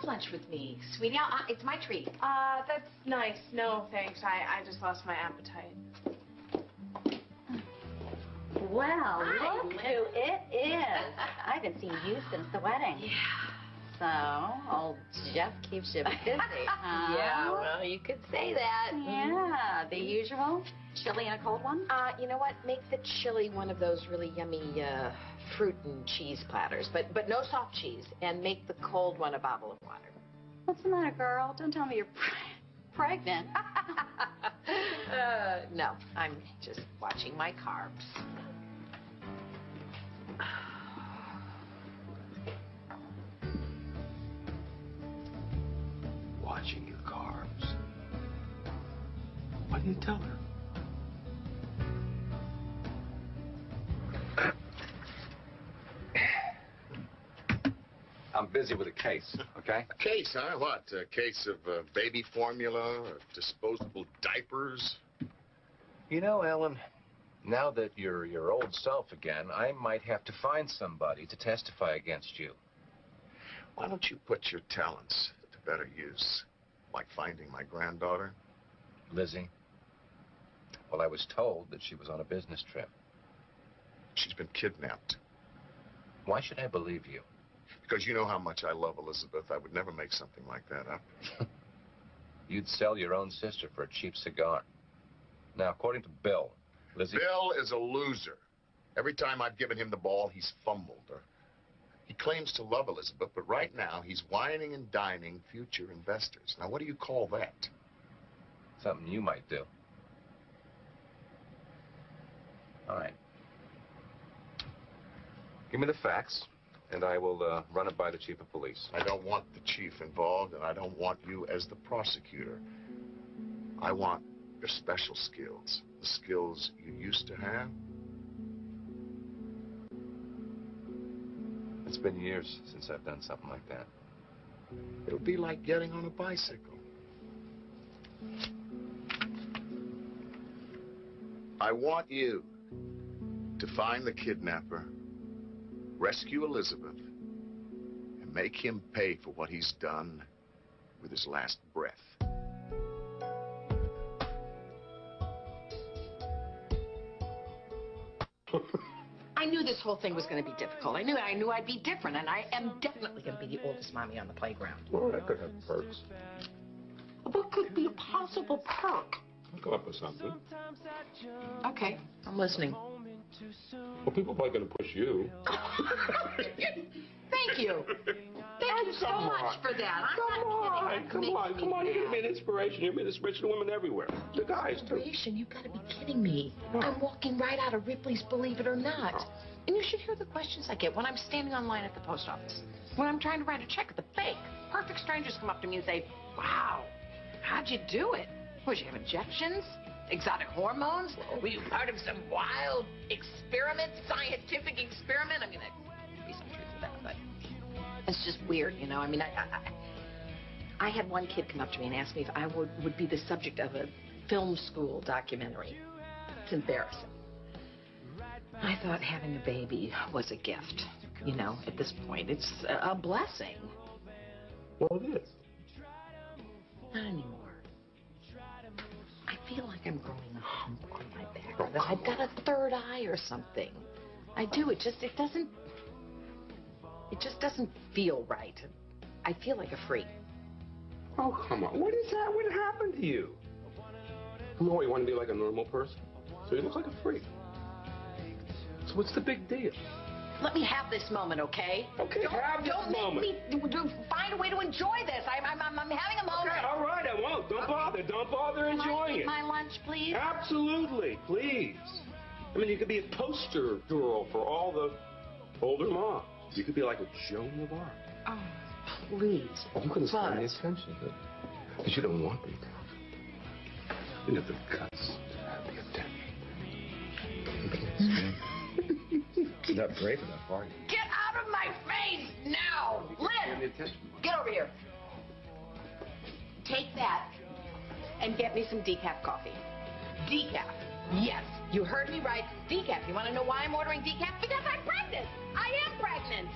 have lunch with me, sweetie. It's my treat. That's nice. No, thanks. I just lost my appetite. Well, look who it is. I haven't seen you since the wedding. Yeah. So, old Jeff keeps you busy, huh? Yeah, well, you could say that. Yeah, the usual? Chili and a cold one? You know what? Make the chili one of those really yummy fruit and cheese platters, but no soft cheese. And make the cold one a bottle of water. What's the matter, girl? Don't tell me you're pregnant. No, I'm just watching my carbs. Watching your carbs. Why didn't you tell her? I'm busy with a case, okay? A case, huh? What? A case of baby formula, or disposable diapers? You know, Ellen, now that you're your old self again, I might have to find somebody to testify against you. Why don't you put your talents to better use? Like finding my granddaughter? Lizzie? Well, I was told that she was on a business trip. She's been kidnapped. Why should I believe you? Because you know how much I love Elizabeth. I would never make something like that up. You'd sell your own sister for a cheap cigar. Now, according to Bill, Lizzie... Bill is a loser. Every time I've given him the ball, he's fumbled her. He claims to love Elizabeth, but right now he's whining and dining future investors. Now, what do you call that? Something you might do. All right. Give me the facts, and I will run it by the chief of police. I don't want the chief involved, and I don't want you as the prosecutor. I want your special skills, the skills you used to have. It's been years since I've done something like that. It'll be like getting on a bicycle. I want you to find the kidnapper, rescue Elizabeth, and make him pay for what he's done with his last breath. I knew this whole thing was going to be difficult. I knew I'd be different, and I am definitely going to be the oldest mommy on the playground. Well, that could have perks. What could be a possible perk? I'll come up with something. Okay, I'm listening. Well, people are probably going to push you. Thank you. Thank you so much for that. I'm not kidding. Come on. You're going to be an inspiration. You're going to be an inspiration to women everywhere. The guys, too. Inspiration? You've got to be kidding me. I'm walking right out of Ripley's Believe It or Not. And you should hear the questions I get when I'm standing on line at the post office. When I'm trying to write a check at the bank. Perfect strangers come up to me and say, wow, how'd you do it? Was you have injections? Exotic hormones? Were you part of some wild experiment, scientific experiment? I mean, there could be some truth to that, but it's just weird, you know? I mean, I had one kid come up to me and ask me if I would be the subject of a film school documentary. It's embarrassing. I thought having a baby was a gift, you know, at this point. It's a blessing. Well, it is. Not anymore. I feel like I'm growing a hump on my back, or that I've got a third eye or something. I do. It just doesn't feel right. I feel like a freak. Oh, come on. What is that? What happened to you? Come on, you want to be like a normal person? So you look like a freak. So what's the big deal? Let me have this moment, okay? Okay, have this moment. Don't make me find a way to enjoy this. I'm having a moment. Okay, all right, I won't. Don't bother. Don't bother enjoying it. My lunch, please. Absolutely, please. I mean, you could be a poster girl for all the older moms. You could be like a Joan of Arc. Oh, please. You couldn't stand the attention, because you don't want the attention. You have the guts to have the attention. You're not brave enough, are you? Get out of my face now! Liz! Get over here. Take that and get me some decaf coffee. Decaf. Yes, you heard me right. Decaf. You want to know why I'm ordering decaf? Because I'm pregnant. I am pregnant.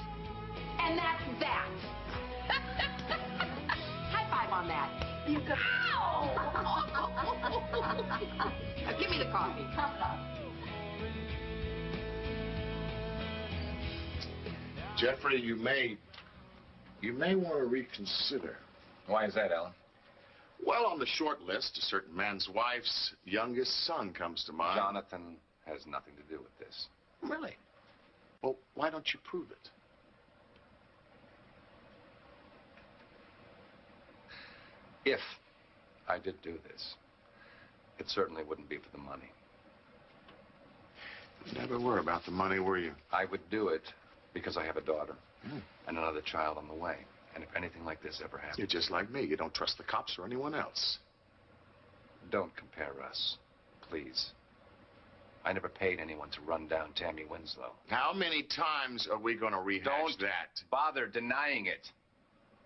And that's that. You go. Now give me the coffee. Jeffrey, you may want to reconsider. Why is that, Ellen? Well, on the short list, a certain man's wife's youngest son comes to mind. Jonathan has nothing to do with this. Really? Well, why don't you prove it? If I did do this, it certainly wouldn't be for the money. You never were about the money, were you? I would do it because I have a daughter and another child on the way. And if anything like this ever happens... You're just like me. You don't trust the cops or anyone else. Don't compare us, please. I never paid anyone to run down Tammy Winslow. How many times are we going to rehash Don't that? bother denying it.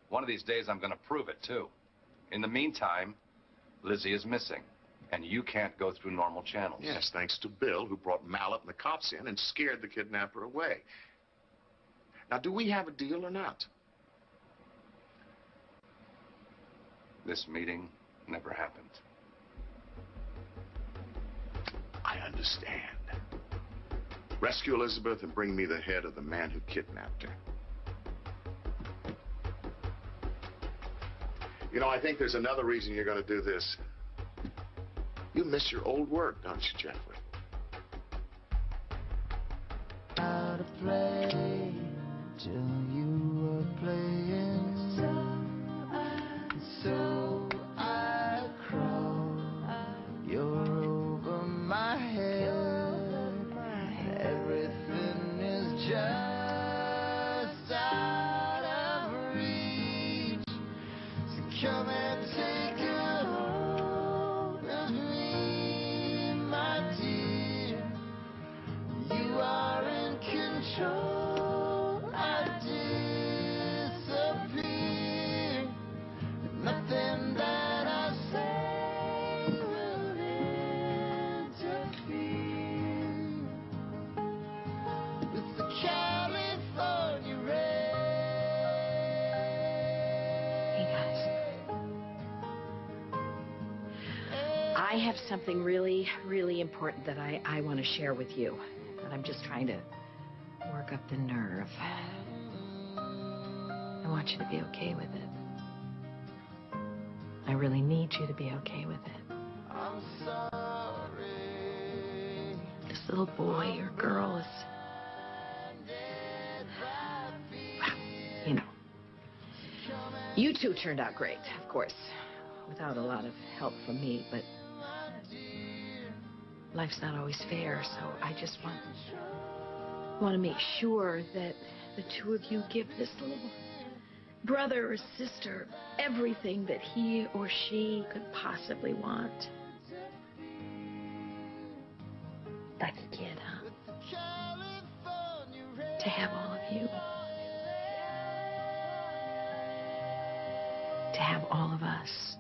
One of these days, I'm going to prove it, too. In the meantime, Lizzie is missing, and you can't go through normal channels. Yes, thanks to Bill, who brought Mallet and the cops in and scared the kidnapper away. Now, do we have a deal or not? This meeting never happened. I understand. Rescue Elizabeth and bring me the head of the man who kidnapped her. You know, I think there's another reason you're going to do this. You miss your old work, don't you, Jeffrey? How to play till you were playing. So I crawl. You're over my head. Everything is just out of reach. So come and take a hold of me, my dear. You are in control. I disappear. Nothing that I say will interfere with the California rain. Hey, guys. I have something really, really important that I want to share with you. But I'm just trying to work up the nerve. I want you to be okay with it. I really need you to be okay with it. I'm sorry. This little boy or girl is... Well, you know. You two turned out great, of course. Without a lot of help from me, but... life's not always fair, so I just want to make sure that the two of you give this little brother or sister everything that he or she could possibly want. Like a kid, huh? To have all of you. To have all of us.